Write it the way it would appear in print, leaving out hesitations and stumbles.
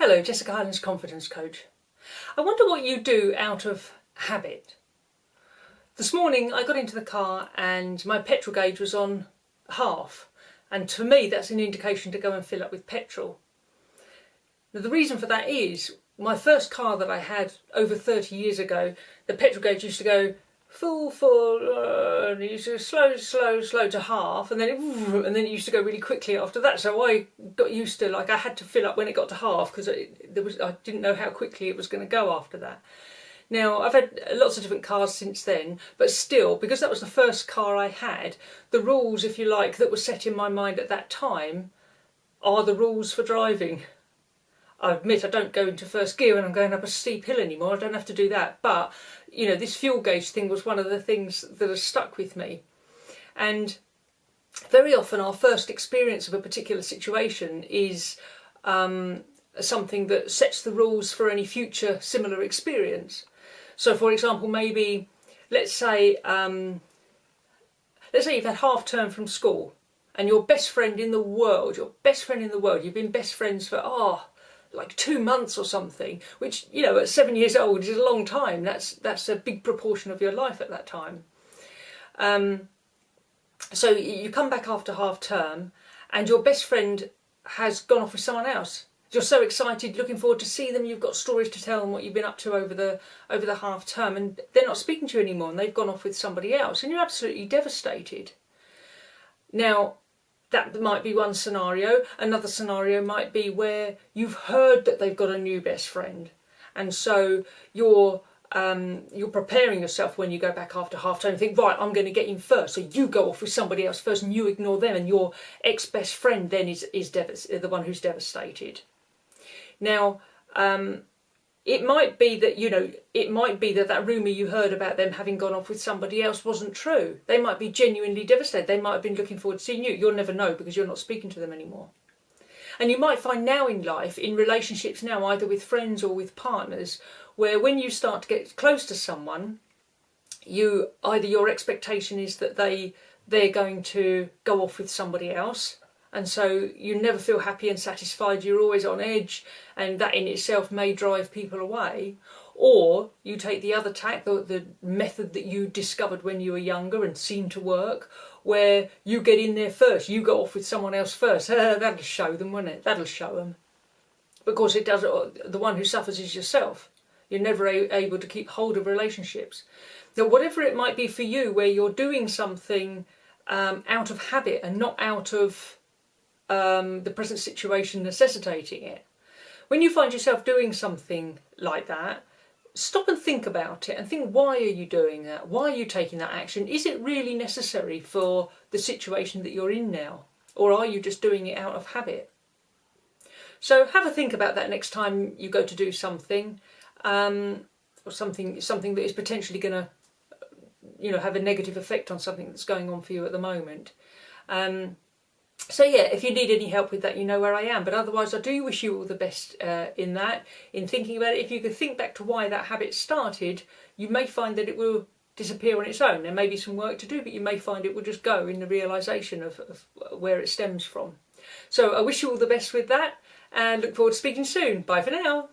Hello, Jessica Hyland's Confidence Coach. I wonder what you do out of habit. This morning I got into the car and my petrol gauge was on half, and to me that's an indication to go and fill up with petrol. Now, the reason for that is my first car that I had over 30 years ago, the petrol gauge used to go full, and it used to go slow to half, and then it used to go really quickly after that. So I got used to, I had to fill up when it got to half because I didn't know how quickly it was going to go after that. Now, I've had lots of different cars since then, but still, because that was the first car I had, the rules, if you like, that were set in my mind at that time are the rules for driving. I admit I don't go into first gear when I'm going up a steep hill anymore. I don't have to do that. But, you know, this fuel gauge thing was one of the things that has stuck with me. And very often our first experience of a particular situation is something that sets the rules for any future similar experience. So, for example, maybe, let's say you've had half term from school and your best friend in the world, you've been best friends for, like 2 months or something, which, you know, at 7 years old is a long time. That's a big proportion of your life at that time. So you come back after half term and your best friend has gone off with someone else. You're so excited, looking forward to see them. You've got stories to tell them what you've been up to over the half term, and they're not speaking to you anymore and they've gone off with somebody else, and you're absolutely devastated. Now, that might be one scenario. Another scenario might be where you've heard that they've got a new best friend, and so you're preparing yourself when you go back after half term and think, right, I'm going to get in first. So you go off with somebody else first and you ignore them, and your ex-best friend then is the one who's devastated. Now, it might be that that rumour you heard about them having gone off with somebody else wasn't true. They might be genuinely devastated. They might have been looking forward to seeing you. You'll never know because you're not speaking to them anymore. And you might find now in life, in relationships now, either with friends or with partners, where when you start to get close to someone, either your expectation is that they're going to go off with somebody else, and so you never feel happy and satisfied, you're always on edge, and that in itself may drive people away. Or you take the other tack, the method that you discovered when you were younger and seemed to work, where you get in there first, you go off with someone else first. That'll show them, won't it? That'll show them. But of course it does. The one who suffers is yourself. You're never able to keep hold of relationships. Now, whatever it might be for you, where you're doing something out of habit and not out of the present situation necessitating it, when you find yourself doing something like that, stop and think about it and think, why are you doing that? Why are you taking that action? Is it really necessary for the situation that you're in now? Or are you just doing it out of habit? So have a think about that next time you go to do something, or something that is potentially going to, have a negative effect on something that's going on for you at the moment. So yeah, if you need any help with that, you know where I am. But otherwise, I do wish you all the best in thinking about it. If you could think back to why that habit started, you may find that it will disappear on its own. There may be some work to do, but you may find it will just go in the realisation of where it stems from. So I wish you all the best with that, and look forward to speaking soon. Bye for now.